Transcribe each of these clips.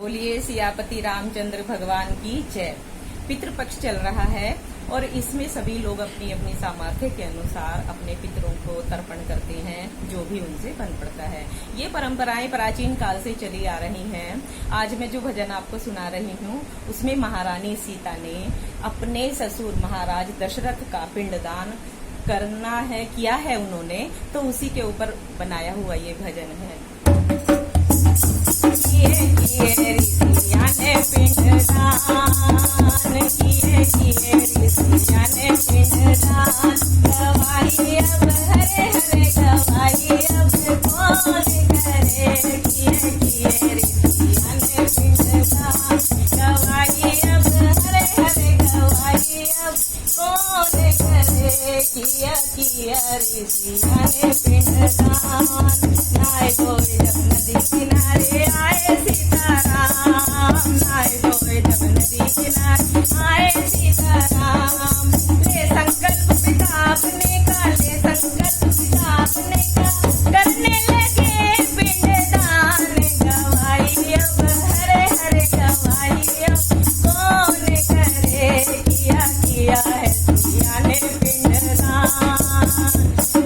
बोलिए सियापति रामचंद्र भगवान की जय। पितृपक्ष चल रहा है और इसमें सभी लोग अपनी अपनी सामर्थ्य के अनुसार अपने पितरों को तर्पण करते हैं, जो भी उनसे बन पड़ता है। ये परंपराएं प्राचीन काल से चली आ रही हैं। आज मैं जो भजन आपको सुना रही हूँ उसमें महारानी सीता ने अपने ससुर महाराज दशरथ का पिंडदान करना है, किया है उन्होंने, तो उसी के ऊपर बनाया हुआ ये भजन है। किए ऋषिया ने पिंडदान, किए ऋषिया ने पिंडदान, गवाही अब हरे हरे गवाही अब कौन करे। किए ऋषिया ने पिंडदान, गवाही अब हरे हरे गवाही अब कौन करे। किया ऋषिया ने पिंडदान, नाय धोए जब नदी किनारे आए सीताराम, नाय धोए जब नदी किनारे आए सीताराम। ले संकल्प पिता अपने का, ले संकल्प पिता अपने का, करने लगे पिंडदान, गवाही अब हरे हरे गवाही अब कौन करे। किया है सिया ने पिंडदान,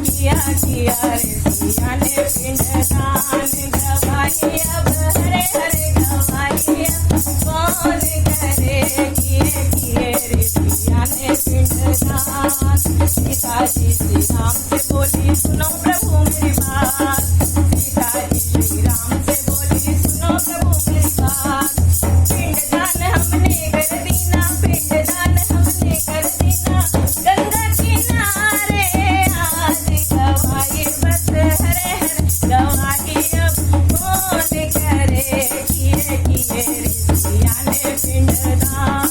किया रे सिया ने पिंडदान, गवाही अब हरे हरे गवाही अब कौन करे। किए रे सिया ने पिंडदान। सीता जी श्री राम से बोली सुनो प्रभु मेरी बात, सीता जी श्री राम से बोली सुनो प्रभु मेरी बात। पिंडदान हमने कर दीना, पिंडदान हमने कर दीना, गंगा किनारे आज गवाही बस हरे हरे गवाही अब कौन करे। किए ऋषिया ने पिंडदान,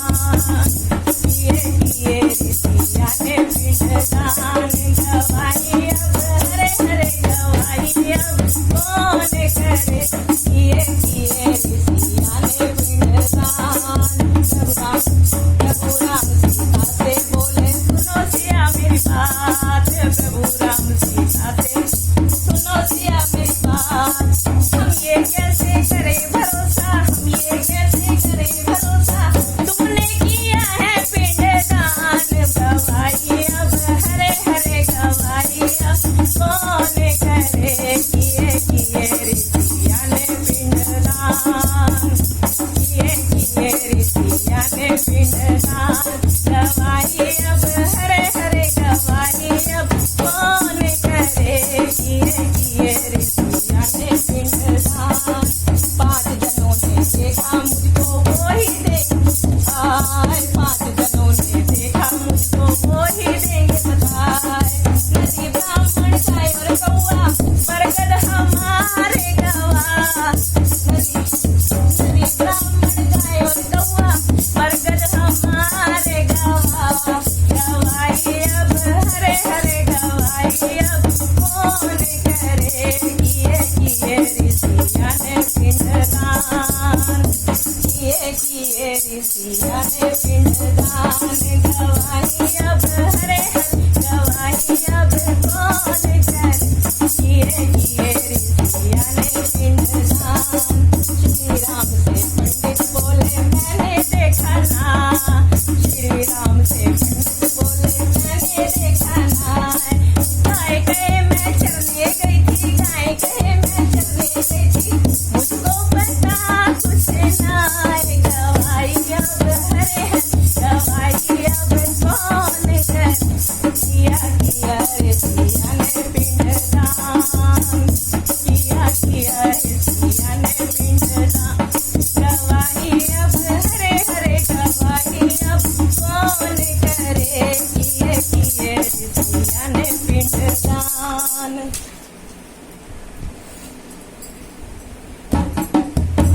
किए ऋषिया ने पिंडदान, गवाही अब हरे हरे गवाही अब कौन करे। किए ऋषिया ने पिंडदान। प्रभु राम सीता से बोले सुनो सिया मेरी बात, प्रभु राम सीता से सुनो सिया मेरी बात। हम ये कैसे करें भरोसा, हम ये कैसे करें भरोसा, तुमने किया है पिंडदान, गवाही अब हरे हरे गवाही अब कौन करे। किए ऋषिया ने पिंडदान, किए ऋषिया ने पिंडदान, गवाही अब हरे हरे गवाही अब कौन करे। किए ऋषिया ने पिंडदान। 5 जनों ने देखा मुझको वो ही देंगे, 5 जनों ने देखा मुझको वो ही देंगे बताए। नदी ब्राह्मण गाय और कौआ बरगद हमारे गवाह, नदी ब्राह्मण गाय और कौआ बरगद हमारे गवाह, गवाही अब हरे हरे गवाही अब कौन करे। किए ऋषिया ने पिंडदान, किए ऋषिया ने पिंडदान, गवाही अब हरे हरे गवाही अब कौन करे। किए ऋषिया ने पिंडदान। श्री राम से पंडित बोले मैंने देखा ना, श्री राम से पंडित बोले मैंने देखा ना, गाय गए मैं चरने गई थी, गाय गए मैं चरने गई थी, मुझको पता कुछ ना, गवाही अब हरे हरे गवाही अब कौन करे। किया ऋषिया ने पिंडदान, किया ऋषिया ने पिंडदान, गवाही अब हरे हरे गवाही अब कौन करे। किए ऋषिया ने पिंडदान।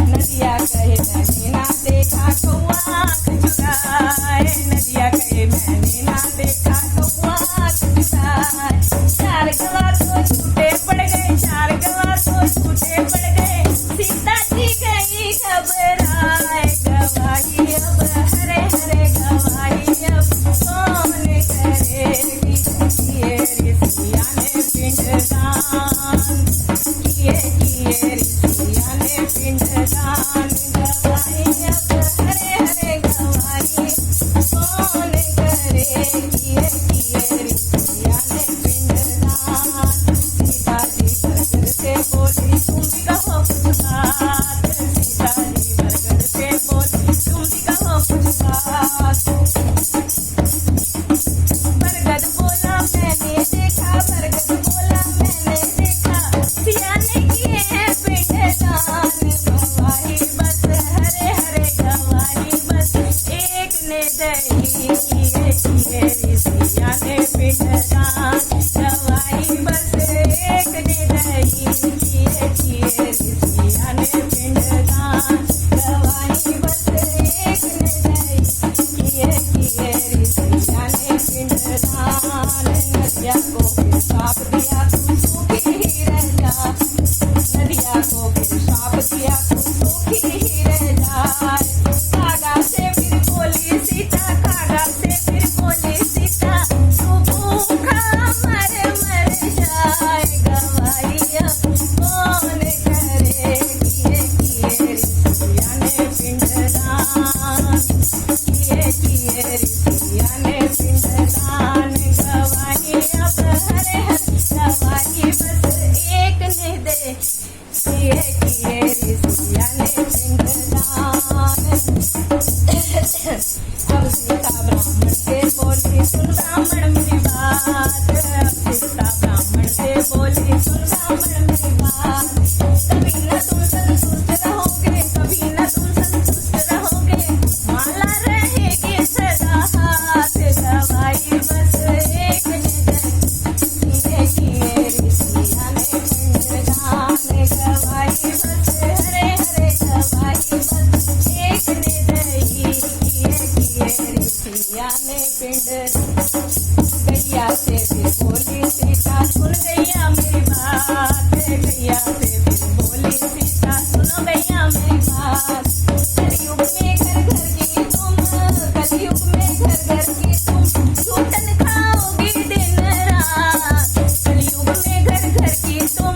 नदिया कहे मैंने ना देखा कौआ चुराए, नदिया कहे मैंने ना देखा कौआ चुराए। 4 गवार तो छूटे पड़ गए, 4 गवार तो छूटे पड़ गए, सीता जी गई घबराए, गवाही अब हरे हरे गवाही अब कौन करे। किए ऋषिया ने पिंडदान, किए ऋषिया ने पिंडदान, फिर बोली सीता सुन गैया मेरी बात, गैया से फिर बोली सीता सुनो गैया मेरी बात। कलयुग में घर घर की तुम, कलयुग में घर घर की तुम झूठन खाओगी दिन रात। कलयुग में घर घर की तुम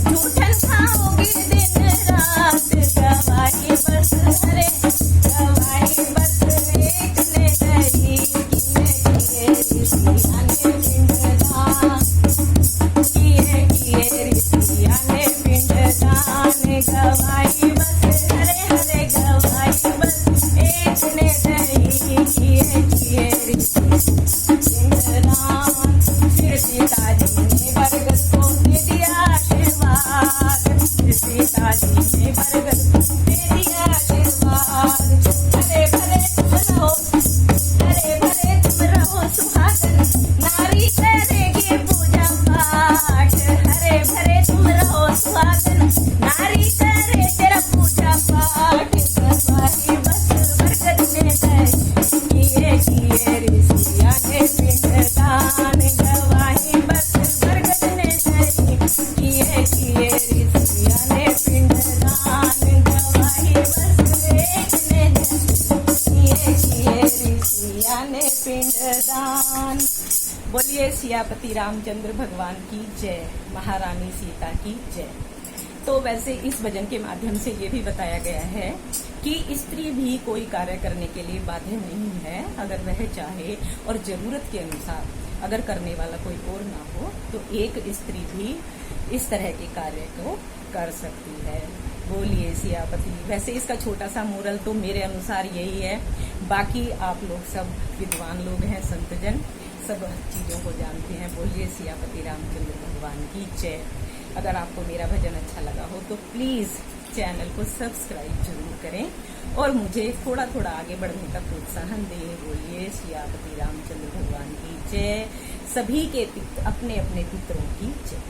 झूठन खाओगी दिन रात। गवाही बस हरे गवाही बस एक ने दही किए ऋषिया ने पिंडदान, किए ऋषिया ने पिंडदान। गवाही बस हरे हरे गवाही बस एक ने दही किए ऋषि पिंडदान। फिर सीताजी ने बरगद को दे दिया आशीर्वाद, फिर सीताजी ने बरगद को दे दिया आशीर्वाद। हरे भरे तुम रहो, हरे भरे तुम रहो सुहागन, नारी करेगी पूजा पाठ। हरे भरे तुम रहो सुहागन, नारी करे तेरा पूजा पाठ। गवाही बस बरगद ने दही किए ऋषिया ने पिंडदान। गवाही बस बरगद ने दही किए ऋषिया ने पिंडदान। गवाही बस एक ने दही किए ऋषिया ने पिंडदान। बोलिए सियापति रामचंद्र भगवान की जय, महारानी सीता की जय। तो वैसे इस भजन के माध्यम से ये भी बताया गया है कि स्त्री भी कोई कार्य करने के लिए बाध्य नहीं है, अगर वह चाहे और जरूरत के अनुसार अगर करने वाला कोई और ना हो तो एक स्त्री भी इस तरह के कार्य को कर सकती है। बोलिए सियापति। वैसे इसका छोटा सा मोरल तो मेरे अनुसार यही है, बाकी आप लोग सब विद्वान लोग हैं, संतजन सब चीजों को जानते हैं। बोलिए सियापति रामचंद्र भगवान की जय। अगर आपको मेरा भजन अच्छा लगा हो तो प्लीज चैनल को सब्सक्राइब जरूर करें और मुझे थोड़ा थोड़ा आगे बढ़ने का प्रोत्साहन दें। बोलिए सियापति रामचंद्र भगवान की जय। सभी के अपने अपने पितरों की जय।